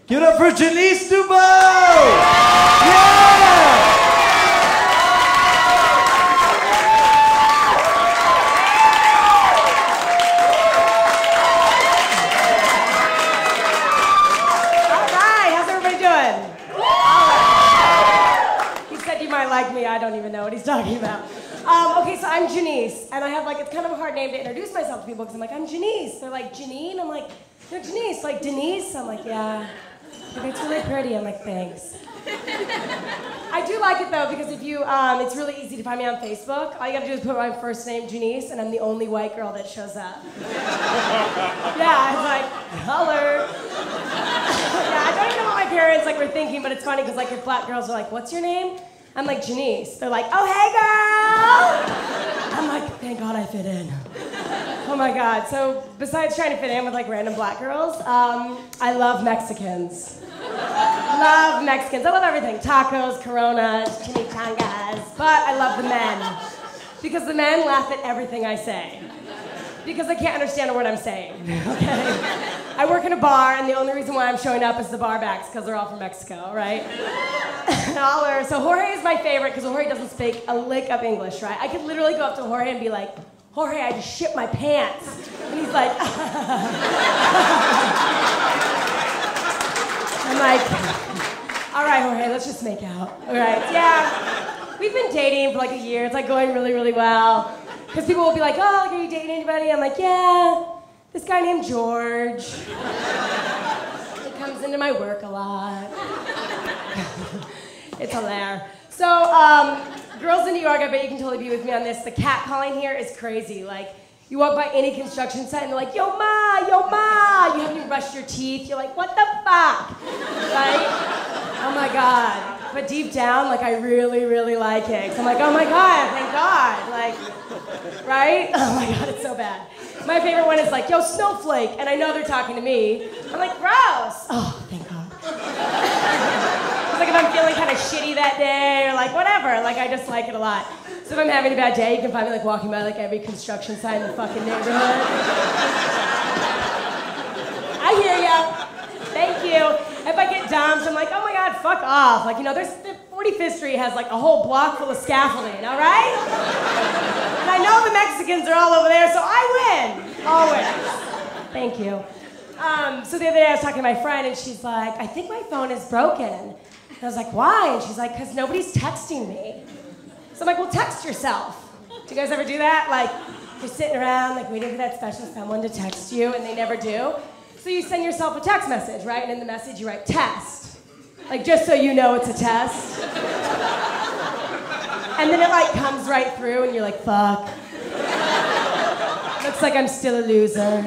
Give it up for Janice Dubois! Yeah! Like me, I don't even know what he's talking about. Okay, so I'm Janice, and I have like, it's kind of a hard name to introduce myself to people because I'm like, I'm Janice. They're like, Janine? I'm like, no, Janice. Like, Denise? I'm like, yeah. Like, it's really pretty. I'm like, thanks. I do like it though because if you, it's really easy to find me on Facebook. All you gotta do is put my first name, Janice, and I'm the only white girl that shows up. Yeah, it's like, color. Yeah, I don't even know what my parents like were thinking, but it's funny because like if black girls are like, what's your name? I'm like, Janice. They're like, oh, hey, girl! I'm like, thank God I fit in. Oh, my God. So besides trying to fit in with, like, random black girls, I love Mexicans. Love Mexicans. I love everything. Tacos, Coronas, chimichangas. But I love the men. Because the men laugh at everything I say. Because they can't understand a word I'm saying, okay? I work in a bar, and the only reason why I'm showing up is the bar backs, because they're all from Mexico, right? So Jorge is my favorite, because Jorge doesn't speak a lick of English, right? I could literally go up to Jorge and be like, Jorge, I just shit my pants. And he's like, I'm like, all right, Jorge, let's just make out. All right, yeah. We've been dating for like a year. It's like going really, really well. Because people will be like, oh, like, are you dating anybody? I'm like, yeah, this guy named George. He comes into my work a lot. It's hilarious. So, girls in New York, I bet you can totally be with me on this. The catcalling here is crazy. Like, you walk by any construction site and they're like, yo, ma, yo, ma. You haven't even brushed your teeth. You're like, what the fuck? Right? Oh, my God. But deep down, like, I really, really like it. So I'm like, oh, my God, thank God. Like, right? Oh, my God, it's so bad. My favorite one is like, yo, snowflake. And I know they're talking to me. I'm like, gross. Oh, thank God. It's like if I'm feeling kind of shitty that day or like whatever, like I just like it a lot. So if I'm having a bad day, you can find me like walking by like every construction site in the fucking neighborhood. I hear ya. Thank you. If I get dumped, I'm like, oh my God, fuck off. Like, you know, there's 45th Street has like a whole block full of scaffolding, all right? And I know the Mexicans are all over there, so I win. Always. Thank you. So the other day I was talking to my friend and she's like, I think my phone is broken. And I was like, why? And she's like, because nobody's texting me. So I'm like, well, text yourself. Do you guys ever do that? Like, you're sitting around, like, waiting for that special someone to text you, and they never do. So you send yourself a text message, right? And in the message, you write test. Like, just so you know it's a test. And then it, like, comes right through, and you're like, fuck. Looks like I'm still a loser.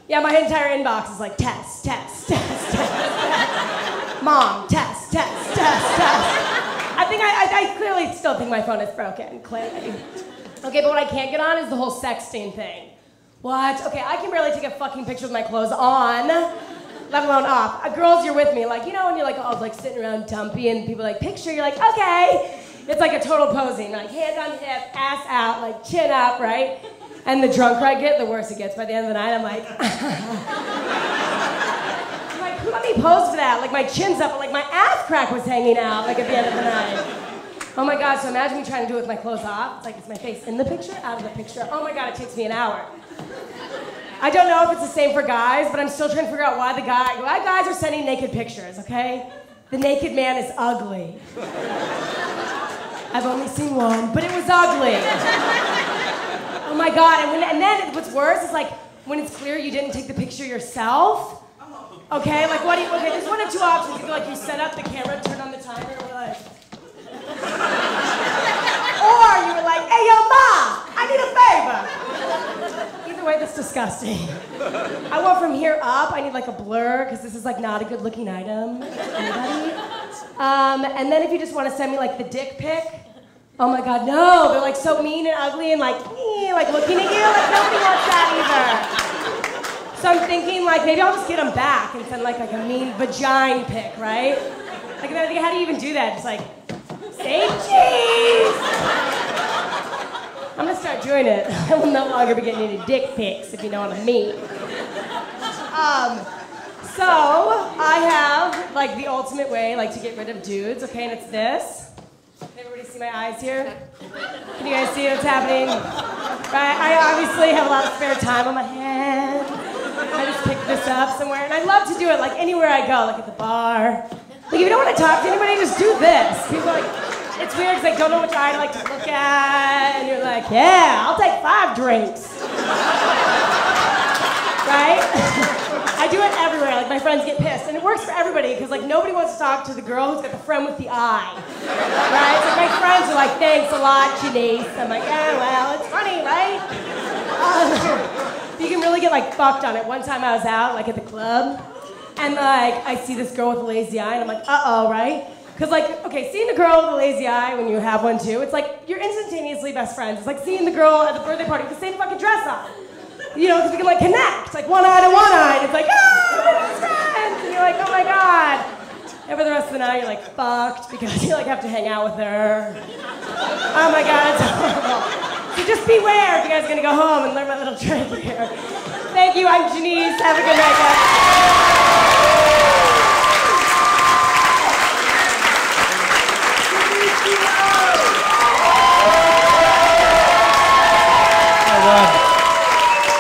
Yeah, my entire inbox is like, test, test, test, test. Mom, test, test, test, test. I clearly still think my phone is broken, clearly. Okay, but what I can't get on is the whole sexting thing. What? Okay, I can barely take a fucking picture with my clothes on, let alone off. Girls, you're with me, like, you know when you're like, oh, like sitting around dumpy and people are like, picture, you're like, okay. It's like a total posing, like hands on hip, ass out, like chin up, right? And the drunker I get, the worse it gets. By the end of the night, I'm like, I'm like, who let me pose for that? Like my chin's up, but like my ass crack was hanging out, like at the end of the night. Oh my God, so imagine me trying to do it with my clothes off. It's like, is my face in the picture, out of the picture? Oh my God, it takes me an hour. I don't know if it's the same for guys, but I'm still trying to figure out why guys are sending naked pictures, okay? The naked man is ugly. I've only seen one, but it was ugly. Oh my God, and then what's worse is like, when it's clear you didn't take the picture yourself, okay, like okay, there's one of two options. Either like you set up the camera, turn on the timer, and we're like, or you were like, hey yo mom, I need a favor. Either way, that's disgusting. I want from here up, I need like a blur, because this is like not a good looking item. Anybody? And then if you just want to send me like the dick pic, oh my God, no, they're like so mean and ugly and like looking at you, like nobody wants that either. So I'm thinking like maybe I'll just get them back and send like a mean vagina pic, right? Like how do you even do that? Just like, say cheese! I'm gonna start doing it. I will no longer be getting any dick pics, if you know what I mean. like the ultimate way, like to get rid of dudes. Okay, and it's this. Can everybody see my eyes here? Can you guys see what's happening? Right, I obviously have a lot of spare time on my hands. I just picked this up somewhere, and I love to do it like anywhere I go, like at the bar. Like if you don't want to talk to anybody, just do this. People are like, it's weird because I don't know which eye to like to look at, and you're like, yeah, I'll take 5 drinks. Right? I do it everywhere. Like my friends get pissed, and it works for everybody because like nobody wants to talk to the girl who's got the friend with the eye. Right? So my friends are like, thanks a lot, Janice. I'm like, yeah, well, it's funny, right? You can really get like fucked on it. One time I was out like at the club, and like I see this girl with a lazy eye, and I'm like, uh-oh, right? Because like, okay, seeing a girl with a lazy eye when you have one too, it's like you're instantaneously best friends. It's like seeing the girl at the birthday party with the same fucking dress on. You know, because we can like connect, like one eye to one eye, and it's like, ah, we're best friends, and you're like, oh my god. And for the rest of the night, you're like fucked because you like have to hang out with her. Oh my god, it's horrible. So just beware if you guys are gonna go home and learn my little trick here. Thank you, I'm Janice. Have a good night, guys.